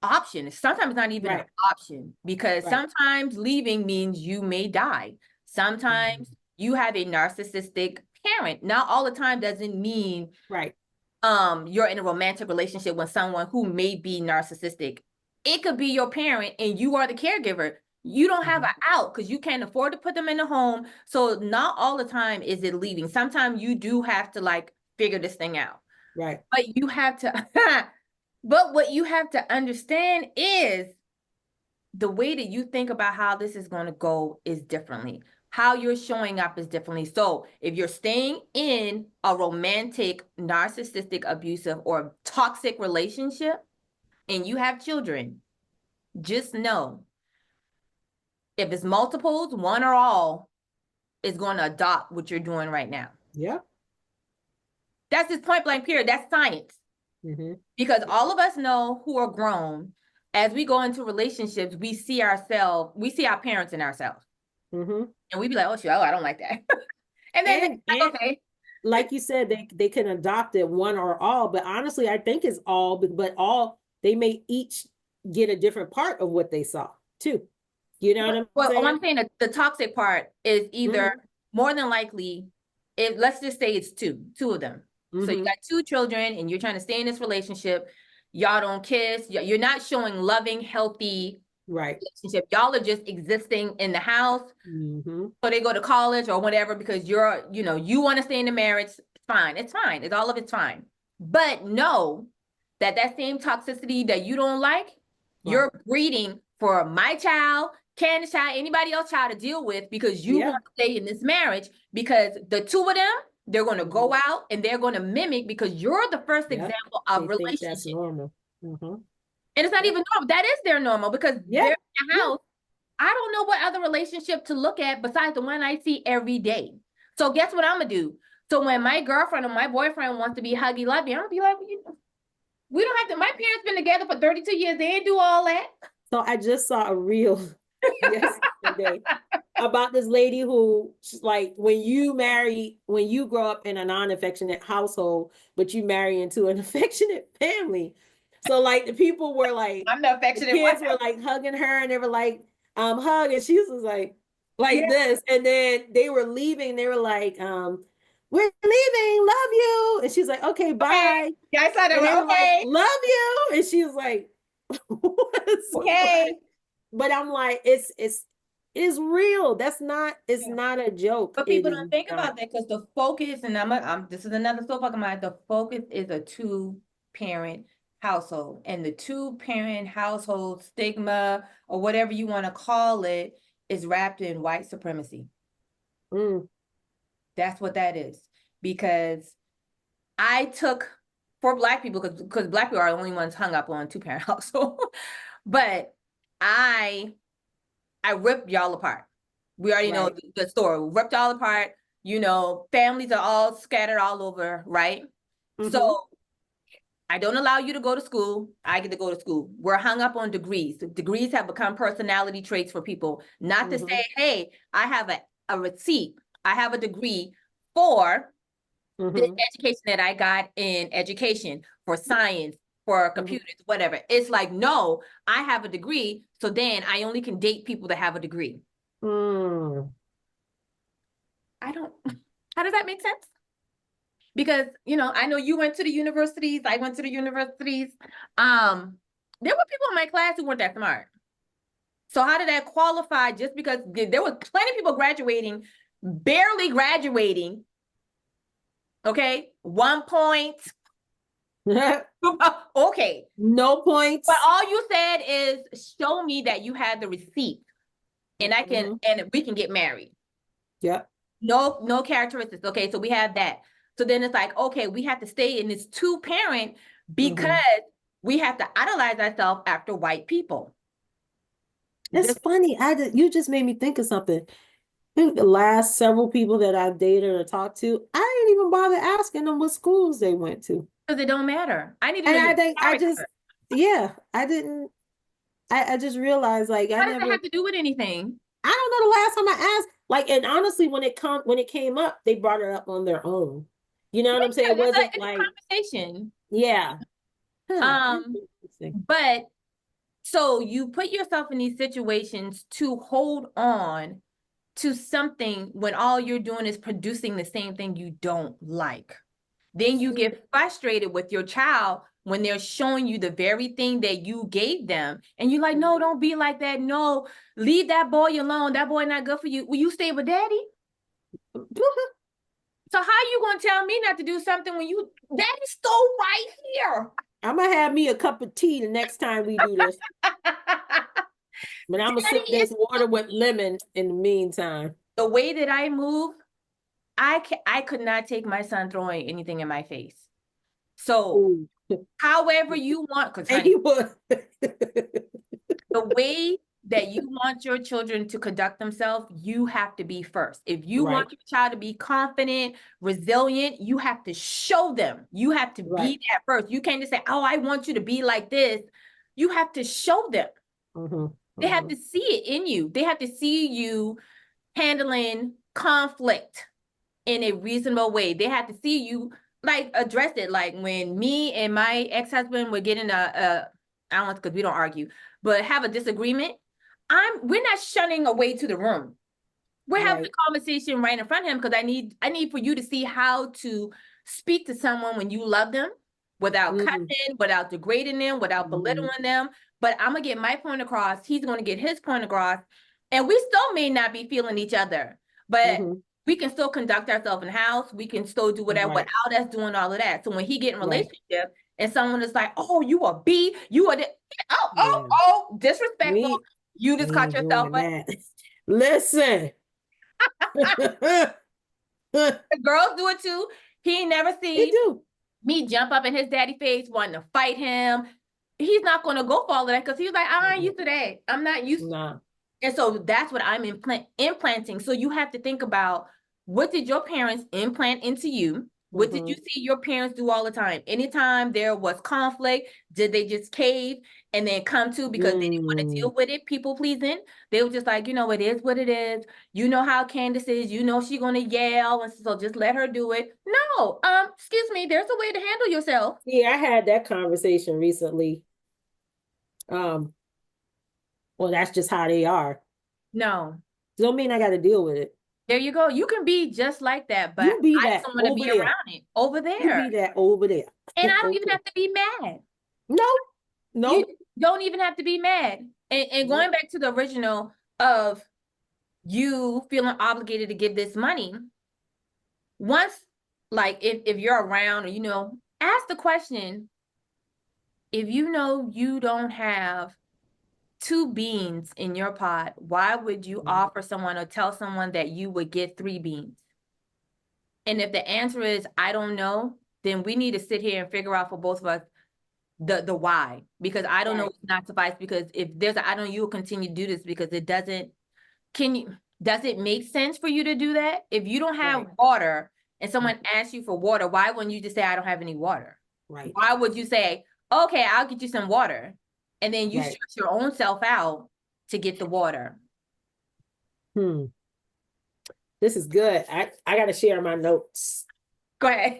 option. Sometimes it's not even an Right. option because Right. sometimes leaving means you may die. Sometimes you have a narcissistic parent. Not all the time doesn't mean Right. you're in a romantic relationship with someone who may be narcissistic. It could be your parent and you are the caregiver. You don't have an out because you can't afford to put them in a home. So not all the time is it leaving. Sometimes you do have to like figure this thing out. Right. But you have to but what you have to understand is the way that you think about how this is going to go is differently. how you're showing up is differently. So if you're staying in a romantic, narcissistic, abusive, or toxic relationship and you have children, just know if it's multiples, one or all is going to adopt what you're doing right now. Yeah. That's just point blank period. That's science. Mm-hmm. Because all of us know who are grown, as we go into relationships, we see ourselves, we see our parents in ourselves. Mm-hmm. And we be like, oh, shit, oh, I don't like that. And then And, like, okay. like you said, they can adopt it one or all, but honestly, I think it's all, but all, they may each get a different part of what they saw too. You know what I'm Well, saying? I'm saying that the toxic part is either Mm-hmm. more than likely, if let's just say it's two of them. So you Mm-hmm. got two children and you're trying to stay in this relationship. Y'all don't kiss. You're not showing loving, healthy Right. relationship. Y'all are just existing in the house. Mm-hmm. So they go to college or whatever because you're, you want to stay in the marriage. It's fine. It's fine. It's all of it's fine. But know that that same toxicity that you don't like, you're breeding for my child, Candace's child, anybody else's child to deal with because you Yeah. want to stay in this marriage because the two of them, they're going to go out and they're going to mimic because you're the first Yep. example of They think that's relationship. normal. Mm-hmm. And it's not even normal. That is their normal because Yeah. they're in the house. I don't know what other relationship to look at besides the one I see every day. So guess what I'm gonna do? So when my girlfriend or my boyfriend wants to be huggy lovey, I'm gonna be like, we don't have to. My parents been together for 32 years. They ain't do all that. So I just saw a reel yesterday about this lady who, like, when you grow up in a non-affectionate household, but you marry into an affectionate family. So like the people were like, I'm the the affectionate kids one. were like hugging her and they were like, hug, and she was like Yeah. this. And then they were leaving, they were like, we're leaving, love you. And she's like, okay, Okay. bye. Yeah, I saw that And they one. were like, Okay. love you. And she was like, Okay. but I'm like, it's real. That's not, it's not a joke. But It people is don't think not. about that because the focus, and this is another soapbox of mine. The focus is a two-parent household, and the two-parent household stigma or whatever you want to call it is wrapped in white supremacy. Mm. That's what that is. Because I took for Black people, because Black people are the only ones hung up on two-parent household, but I ripped y'all apart. We already know Right. the story. We ripped y'all apart. Families are all scattered all over, right? Mm-hmm. So I don't allow you to go to school. I get to go to school. We're hung up on degrees. Degrees have become personality traits for people. Not to Mm-hmm. say, hey, I have a receipt. I have a degree for this Mm-hmm. education that I got in education, for science, for Mm-hmm. computers, whatever. It's like, no, I have a degree. So then I only can date people that have a degree. Mm. I don't, how does that make sense? Because, I know you went to the universities, I went to the universities. There were people in my class who weren't that smart. So how did that qualify just because there was plenty of people graduating, barely graduating, okay? 1 point. Okay. No points. But all you said is show me that you had the receipt and and we can get married. Yep. No characteristics. Okay, so we have that. So then it's like, okay, we have to stay in this two-parent because we have to idolize ourselves after white people. It's funny. You just made me think of something. I think the last several people that I've dated or talked to, I didn't even bother asking them what schools they went to. Because it don't matter. I need to And know I your think character. I didn't, I just realized like What does it have to do with anything? I don't know the last time I asked. Like, and honestly, when it came up, they brought it up on their own. You know what I'm saying? It wasn't It's a like, conversation. yeah. Huh. Interesting. But so you put yourself in these situations to hold on to something when all you're doing is producing the same thing you don't like. Then you get frustrated with your child when they're showing you the very thing that you gave them. And you're like, no, don't be like that. No, leave that boy alone. That boy not good for you. Will you stay with daddy? So how you going to tell me not to do something when daddy's still right here? I'm gonna have me a cup of tea the next time we do this. But I'm gonna sip this water with lemon in the meantime. The way that I move, I could not take my son throwing anything in my face. So Ooh. however you want, because And honey, he would. the way that you want your children to conduct themselves, you have to be first. If you Right, want your child to be confident, resilient, you have to show them. You have to right. be that first. You can't just say, oh, I want you to be like this. You have to show them. Mm-hmm, They have mm-hmm. to see it in you. They have to see you handling conflict in a reasonable way. They have to see you like address it. Like when me and my ex-husband were getting I don't want, because we don't argue, but have a disagreement, we're not shunning away to the room. We're having Right. a conversation right in front of him, because I need for you to see how to speak to someone when you love them without Mm-hmm, cutting, without degrading them, without mm-hmm, belittling them. But I'm gonna get my point across. He's gonna get his point across, and we still may not be feeling each other, but mm-hmm. we can still conduct ourselves in the house. We can still do whatever Right, without us doing all of that. So when he get in right. relationship and someone is like, "Oh, you a B, you are Yeah. disrespectful," We you just we caught ain't yourself. doing But that. Listen. They girls do it too. He never see do. me jump up in his daddy face wanting to fight him. He's not going to go for all of that, because he's like, I ain't Mm-mm. used to that. I'm not used. Nah. And so that's what I'm implanting. So you have to think about, what did your parents implant into you? What did you Mm-hmm. see your parents do all the time? Anytime there was conflict, did they just cave and then come to because they didn't want to Mm. deal with it, people pleasing? They were just like, it is what it is. You know how Candace is, she's gonna yell, and so just let her do it. No, excuse me, there's a way to handle yourself. Yeah, I had that conversation recently. Um, well, that's just how they are. No. Don't mean I got to deal with it. There you go. You can be just like that, but You be I just that don't want to over be there. around it over You there. be that over there. And I don't even Okay. have to be mad. No, You no, don't even have to be mad. And no. going back to the original of you feeling obligated to give this money, once, like, if you're around, or ask the question, if you don't have two beans in your pot, why would you offer someone or tell someone that you would get three beans? And if the answer is, I don't know, then we need to sit here and figure out for both of us the why. Because I don't know Right, what's not suffice. Because if there's a I don't, you will continue to do this, because it doesn't, does it make sense for you to do that? If you don't have right, water and someone asks you for water, why wouldn't you just say, I don't have any water? right, Why would you say, okay, I'll get you some water? And then you right. stress your own self out to get the water. Hmm. This is good. I got to share my notes Go ahead.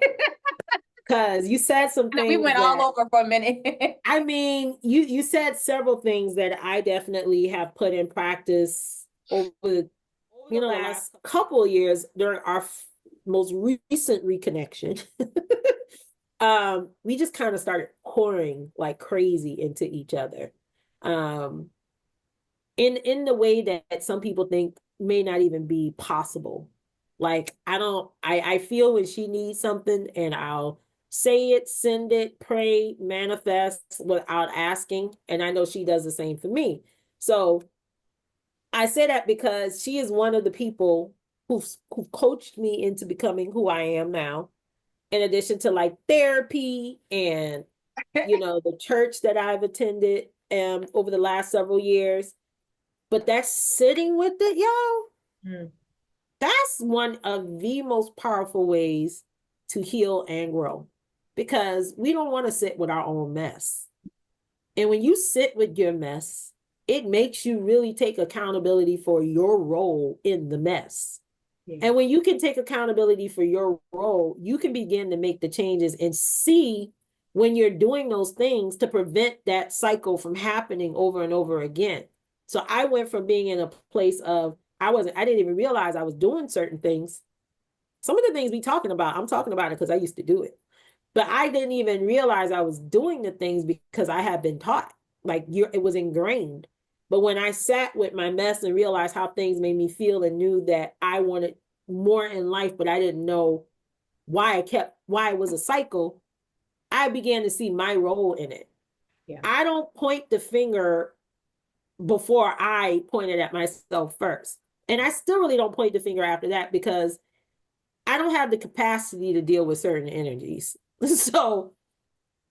because you said some And we things went all that over for a minute. I mean, you said several things that I definitely have put in practice over the last couple of years during our most recent reconnection. We just kind of started pouring like crazy into each other. Um, in the way that some people think may not even be possible. Like I feel when she needs something and I'll say it, send it, pray, manifest without asking. And I know she does the same for me. So I say that because she is one of the people who coached me into becoming who I am now, in addition to like therapy and the church that I've attended over the last several years. But that's sitting with it, y'all. Mm. That's one of the most powerful ways to heal and grow, because we don't want to sit with our own mess. And when you sit with your mess, it makes you really take accountability for your role in the mess. Yeah. And when you can take accountability for your role, you can begin to make the changes and see when you're doing those things to prevent that cycle from happening over and over again. So I went from being in a place of I didn't even realize I was doing certain things. Some of the things I'm talking about it because I used to do it. But I didn't even realize I was doing the things because I had been taught. Like it was ingrained. But when I sat with my mess and realized how things made me feel and knew that I wanted more in life, but I didn't know why it was a cycle, I began to see my role in it. Yeah. I don't point the finger before I pointed at myself first. And I still really don't point the finger after that because I don't have the capacity to deal with certain energies. So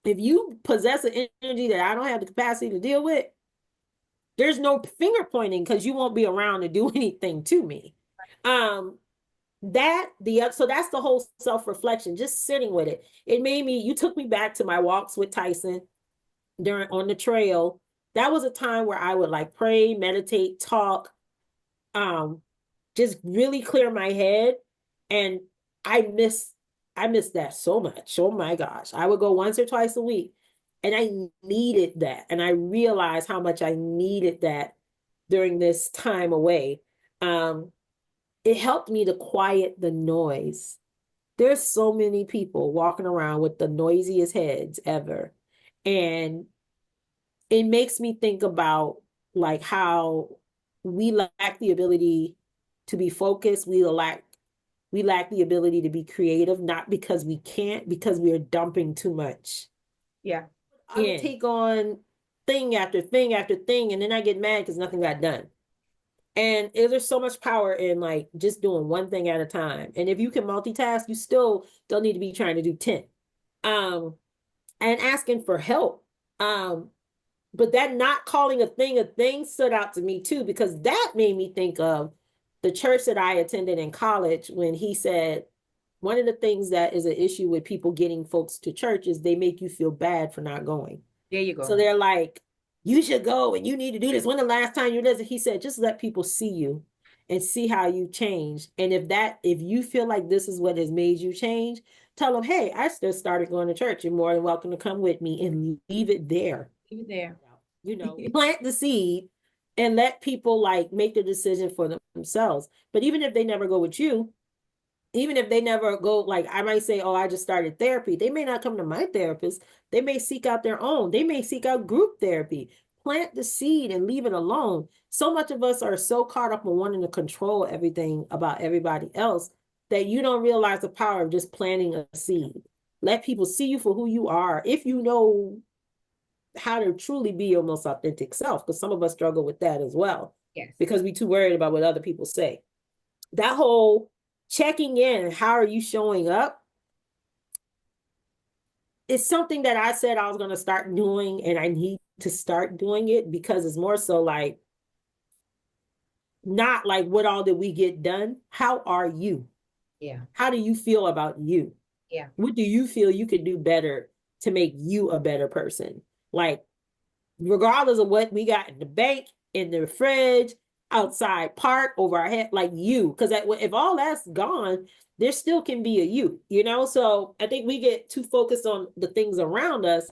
if you possess an energy that I don't have the capacity to deal with, there's no finger pointing because you won't be around to do anything to me. Um, so that's the whole self-reflection, just sitting with it. It made me, you took me back to my walks with Tyson during on the trail. That was a time where I would like pray, meditate, talk, um, just really clear my head. And I miss I miss that so much. Oh my gosh. I would go once or twice a week and I needed that. And I realized how much I needed that during this time away. Um, it helped me to quiet the noise. There's so many people walking around with the noisiest heads ever. And it makes me think about like how we lack the ability to be focused. We lack the ability to be creative, not because we can't, because we are dumping too much. Yeah. I would take on thing after thing after thing, and then I get mad because nothing got done. And there's so much power in like just doing one thing at a time. And if you can multitask, you still don't need to be trying to do 10. Um, and asking for help. But that not calling a thing stood out to me too, because that made me think of the church that I attended in college when he said, one of the things that is an issue with people getting folks to church is they make you feel bad for not going. There you go. So they're like, you should go and you need to do this. When the last time you did it, he said, just let people see you and see how you change. And if you feel like this is what has made you change, tell them, hey, I just started going to church. You're more than welcome to come with me, and leave it there. Leave it there. Plant the seed and let people like make the decision for themselves. But even if they never go with you, even if they never go, like I might say, oh, I just started therapy. They may not come to my therapist. They may seek out their own. They may seek out group therapy. Plant the seed and leave it alone. So much of us are so caught up in wanting to control everything about everybody else that you don't realize the power of just planting a seed. Let people see you for who you are. If you know how to truly be your most authentic self, because some of us struggle with that as well. Yes. Because we're too worried about what other people say. That whole checking in, how are you showing up? It's something that I said I was going to start doing, and I need to start doing it because it's more so like, not like what all did we get done? How are you? Yeah. How do you feel about you? Yeah. What do you feel you could do better to make you a better person? Like, regardless of what we got in the bank, in the fridge, outside park, over our head, like you, because if all that's gone, there still can be a you. So I think we get too focused on the things around us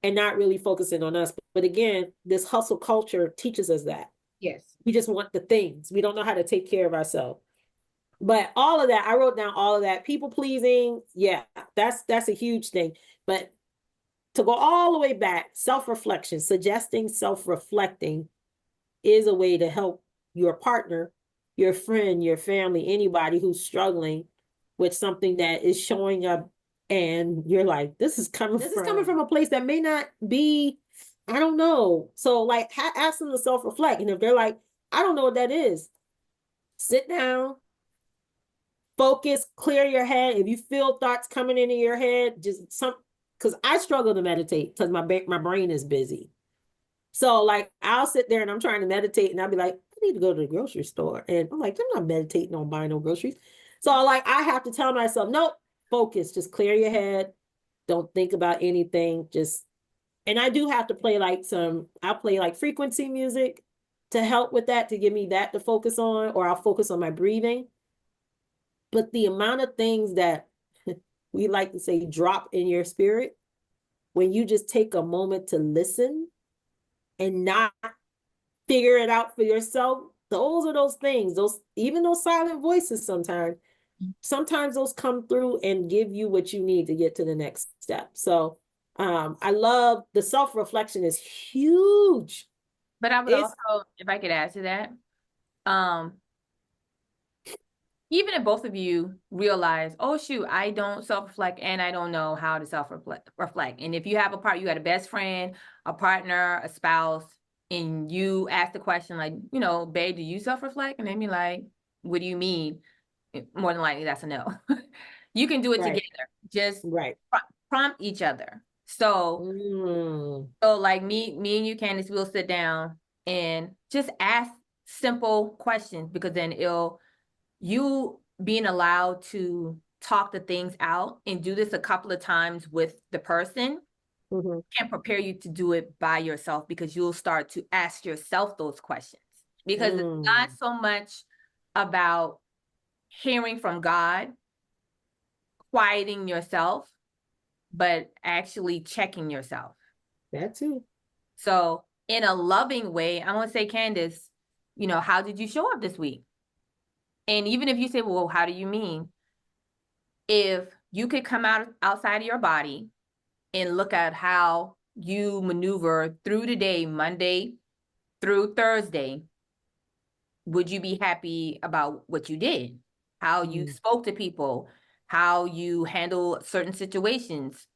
and not really focusing on us. But again, this hustle culture teaches us that. Yes. We just want the things. We don't know how to take care of ourselves. But all of that, I wrote down all of that. People pleasing, yeah, that's a huge thing. But to go all the way back, self-reflection, suggesting self-reflecting is a way to help your partner, your friend, your family, anybody who's struggling with something that is showing up and you're like, this is coming from a place that may not be, I don't know. So like ask them to self-reflect. And if they're like, I don't know what that is, sit down, focus, clear your head. If you feel thoughts coming into your head, because I struggle to meditate because my brain is busy. So like I'll sit there and I'm trying to meditate and I'll be like, I need to go to the grocery store. And I'm like, I'm not meditating on buying no groceries. So like I have to tell myself, nope, focus, just clear your head. Don't think about anything. And I do have to play I'll play like frequency music to help with that, to give me that to focus on, or I'll focus on my breathing. But the amount of things that we like to say drop in your spirit, when you just take a moment to listen and not figure it out for yourself, those are those things, even those silent voices sometimes those come through and give you what you need to get to the next step. So I love the self-reflection is huge. But I would also, if I could add to that, even if both of you realize, oh shoot, I don't self-reflect and I don't know how to self-reflect. And if you have you got a best friend, a partner, a spouse, and you ask the question like, babe, do you self-reflect? And they be like, what do you mean? More than likely, that's a no. You can do it Right. together. Just Right. prompt each other. So, Mm. so like me and you, Candace, we'll sit down and just ask simple questions, because then you being allowed to talk the things out and do this a couple of times with the person Mm-hmm. can prepare you to do it by yourself, because you'll start to ask yourself those questions, because it's not Mm. so much about hearing from God, quieting yourself, but actually checking yourself. That too. So in a loving way, I'm going to say, Candace, how did you show up this week? And even if you say, well, how do you mean? If you could come outside of your body and look at how you maneuver through the day, Monday through Thursday, would you be happy about what you did? How you Mm. spoke to people, how you handle certain situations?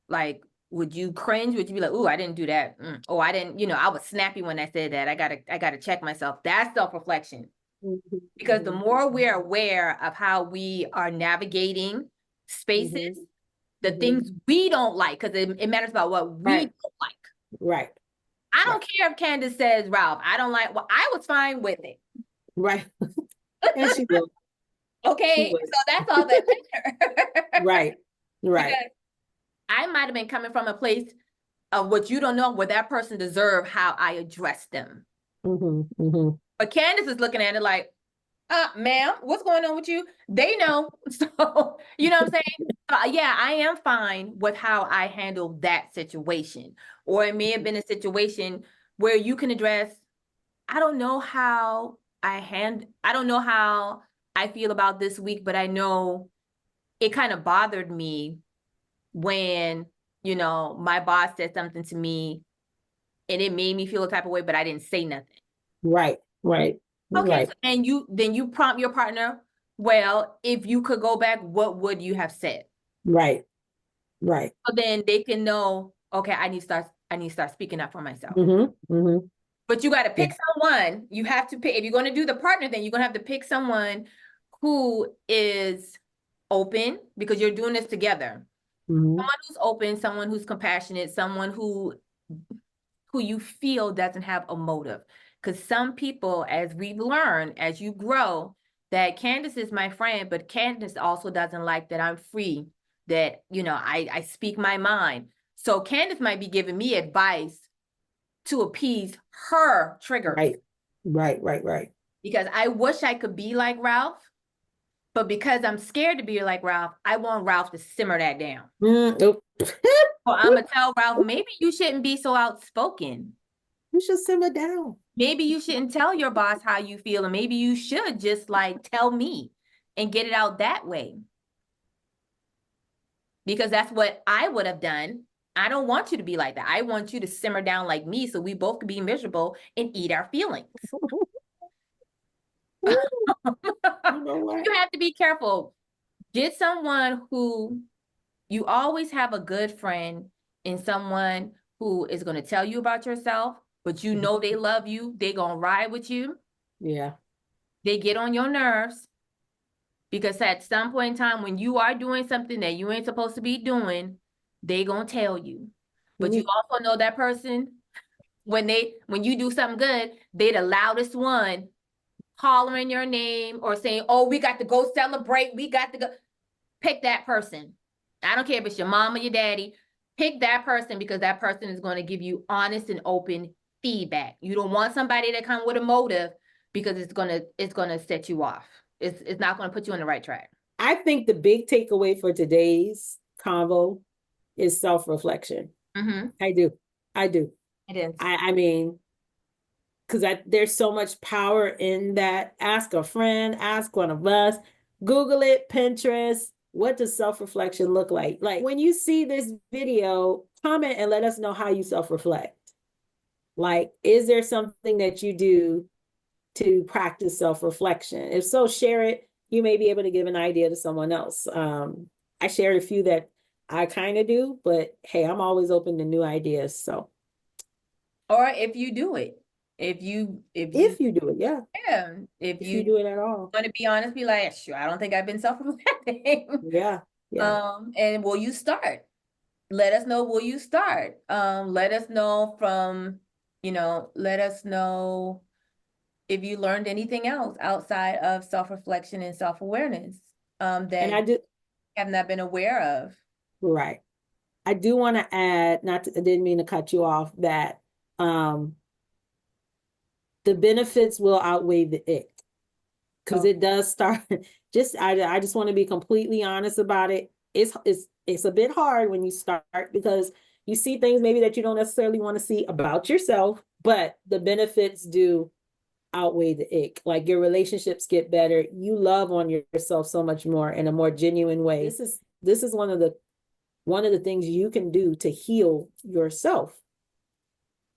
Like, would you cringe? Would you be like, "Ooh, I didn't do that. Oh, I didn't, I was snappy when I said that. I gotta check myself." That's self-reflection. Mhm, Because the mhm, more we're aware of how we are navigating spaces, mhm, the mhm. things we don't like, because it matters about what we Right, don't like. right, I right, don't care if Candace says, Ralph, I don't like, well, I was fine with it. right. And she will. She Okay. will. So that's all that matters. Right, right. Because I might have been coming from a place of what you don't know, where that person deserve how I address them. Mm-hmm, mm-hmm. But Candace is looking at it like, ma'am, what's going on with you? They know. So, you know what I'm saying? Yeah, I am fine with how I handled that situation. Or it may have been a situation where you can address, I don't know how I don't know how I feel about this week, but I know it kind of bothered me when, my boss said something to me and it made me feel a type of way, but I didn't say nothing. Right, right, Okay, right, so, and you prompt your partner, well, if you could go back, what would you have said? right, right. So then they can know, okay, I need to start speaking up for myself. Mm-hmm, mm-hmm. But you got to Yeah. pick someone. You have to pick, if you're going to do the partner, then you're going to have to pick someone who is open, because you're doing this together. Mm-hmm. Someone who's open, someone who's compassionate, someone who you feel doesn't have a motive. Because some people, as we've learned, as you grow, that Candace is my friend, but Candace also doesn't like that I'm free, that, I speak my mind. So Candace might be giving me advice to appease her triggers, Right, right, right, right. because I wish I could be like Ralph, but because I'm scared to be like Ralph, I want Ralph to simmer that down. Nope. Well, I'm gonna tell Ralph, maybe you shouldn't be so outspoken. You should simmer down. Maybe you shouldn't tell your boss how you feel, and maybe you should just like tell me and get it out that way. Because that's what I would have done. I don't want you to be like that. I want you to simmer down like me, so we both can be miserable and eat our feelings. You know what? You have to be careful. Get someone who, you always have a good friend, and someone who is going to tell you about yourself, but they love you. They going to ride with you. Yeah. They get on your nerves, because at some point in time, when you are doing something that you ain't supposed to be doing, they going to tell you. But you Mhm. also know that person, when you do something good, they the loudest one hollering your name or saying, oh, we got to go celebrate. We got to go. Pick that person. I don't care if it's your mom or your daddy. Pick that person, because that person is going to give you honest and open feedback. You don't want somebody that come with a motive, because it's gonna set you off. It's not going to put you on the right track. I think the big takeaway for today's convo is self-reflection. Mm-hmm. I do. I do. It is. I mean, because there's so much power in that. Ask a friend, ask one of us, Google it, Pinterest. What does self-reflection look like? Like when you see this video, comment and let us know how you self-reflect. Like, is there something that you do to practice self-reflection? If so, share it. You may be able to give an idea to someone else. I shared a few that I kind of do, but hey, I'm always open to new ideas. So Or if you do it. If you If you do it, yeah. yeah, if If you you do it at all. want to be honest, be like, sure, I don't think I've been self-reflecting. Yeah. Yeah. And will you start? Let us know, will you start? Let us know let us know if you learned anything else outside of self-reflection and self-awareness, And that I you do, have not been aware of. right. I do want to add, not to, I didn't mean to cut you off, that um the benefits will outweigh the ick. Because Oh, it does start just I just want to be completely honest about it. It's a bit hard when you start because you see things maybe that you don't necessarily want to see about yourself, but the benefits do outweigh the ick. Like your relationships get better. You love on yourself so much more in a more genuine way. This is one of the things you can do to heal yourself.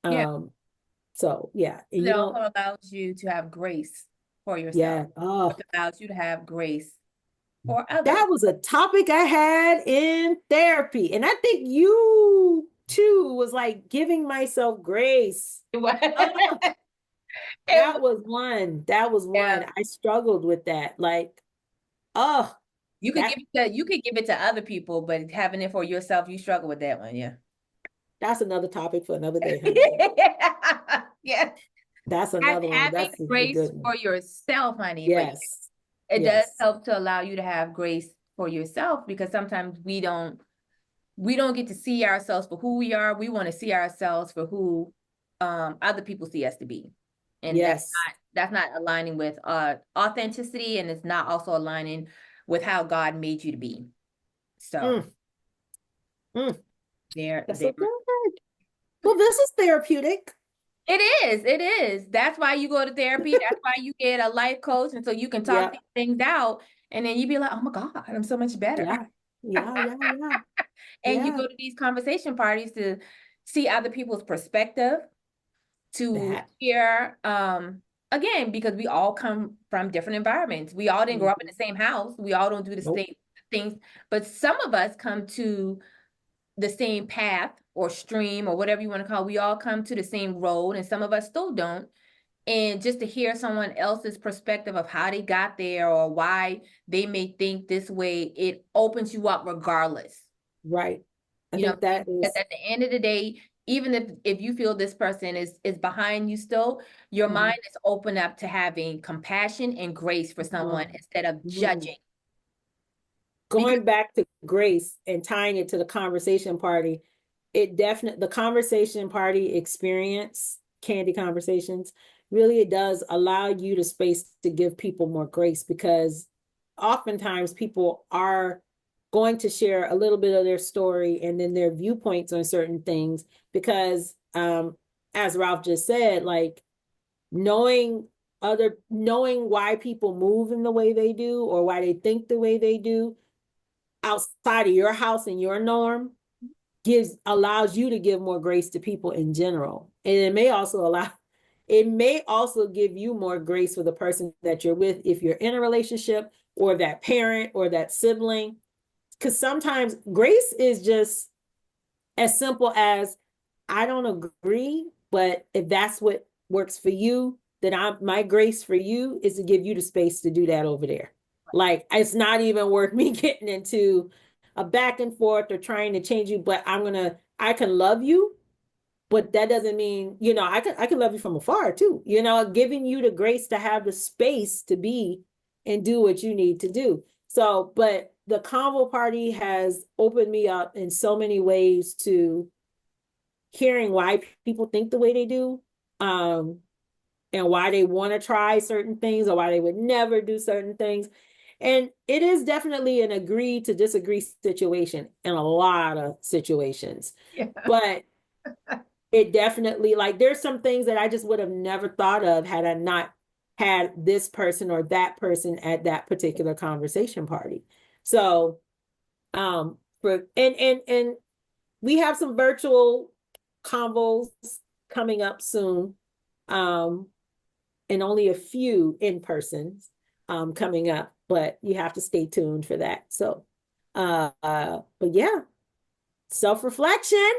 yeah. Um, so yeah, and It you also don't, allows you to have grace for yourself, yeah. Oh, which allows you to have grace for others. that was a topic I had in therapy. And I think you too was like giving myself grace. It was, Oh, it that was, was one. That was yeah. one. I struggled with that. Like, oh, that You could give it to other people, but having it for yourself, you struggle with that one, yeah. that's another topic for another day, honey. Yeah. That's another one. Having That's a grace good one. for yourself, honey, but Yes. it does Yes. help to allow you to have grace for yourself, because sometimes we don't get to see ourselves for who we are. We want to see ourselves for who other people see us to be. And Yes. that's not aligning with authenticity, and it's not also aligning with how God made you to be. So Mm, mm. That's there so good. Well, this is therapeutic. it is. That's why you go to therapy. That's why you get a life coach, and so you can talk Yeah. these things out, and then you be like, oh my God, I'm so much better. Yeah. Yeah. Yeah. Yeah. And you Yeah. go to these conversation parties to see other people's perspective, to That. hear again, because we all come from different environments. We all didn't grow up in Mhm. the same house. We all don't do the Nope. same things, but some of us come to the same path or stream or whatever you want to call it. We all come to the same road, and some of us still don't. And just to hear someone else's perspective of how they got there or why they may think this way, it opens you up regardless. Right. I You know, think that because is, at the end of the day, even if you feel this person is behind you still, your mhm, mind is open up to having compassion and grace for someone mhm, instead of mhm. judging. Because Going back to grace and tying it to the conversation party, it definitely, the conversation party experience, Candy Conversations, really it does allow you the space to give people more grace because oftentimes people are going to share a little bit of their story and then their viewpoints on certain things because as Ralph just said, like knowing knowing why people move in the way they do or why they think the way they do outside of your house and your norm allows you to give more grace to people in general. And it may also give you more grace for the person that you're with if you're in a relationship or that parent or that sibling. Because sometimes grace is just as simple as I don't agree, but if that's what works for you, then my grace for you is to give you the space to do that over there. Like it's not even worth me getting into a back and forth or trying to change you, but I can love you, but that doesn't mean, I can love you from afar too, giving you the grace to have the space to be and do what you need to do. So, but the convo party has opened me up in so many ways to hearing why people think the way they do, um, and why they want to try certain things or why they would never do certain things. And it is definitely an agree to disagree situation in a lot of situations. yeah, But it definitely, like, there's some things that I just would have never thought of had I not had this person or that person at that particular conversation party. So, for and we have some virtual convos coming up soon, um, and only a few in persons coming up, but you have to stay tuned for that. So, but yeah, self reflection.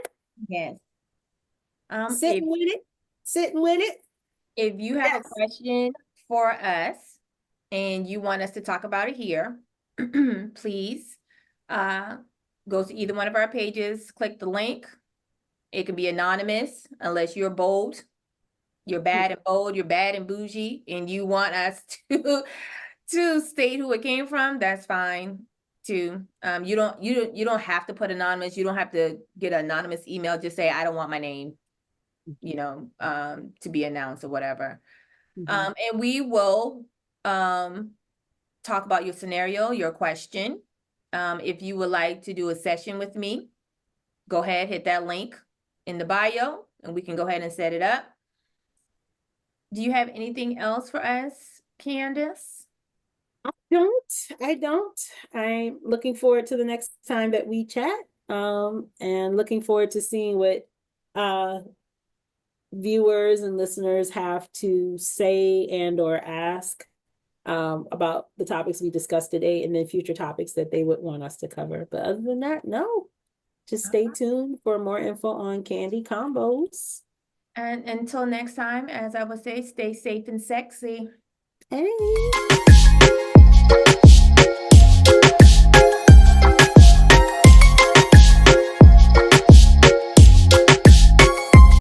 yes. If Sitting with it, sitting with it. if you have a Yes. question for us and you want us to talk about it here, please uh, go to either one of our pages, click the link. It can be anonymous unless you're bold. You're bad and bold, you're bad and bougie, and you want us to state who it came from, that's fine too. You don't have to put anonymous, you don't have to get an anonymous email, just say, I don't want my name, to be announced or whatever. Mhm. And we will talk about your scenario, your question. If you would like to do a session with me, go ahead, hit that link in the bio, and we can go ahead and set it up. Do you have anything else for us, Candace? I don't. I'm looking forward to the next time that we chat. And looking forward to seeing what uh viewers and listeners have to say and or ask about the topics we discussed today and then future topics that they would want us to cover. But other than that, no. Just stay tuned for more info on Candy Combos. And until next time, as I would say, stay safe and sexy. Hey.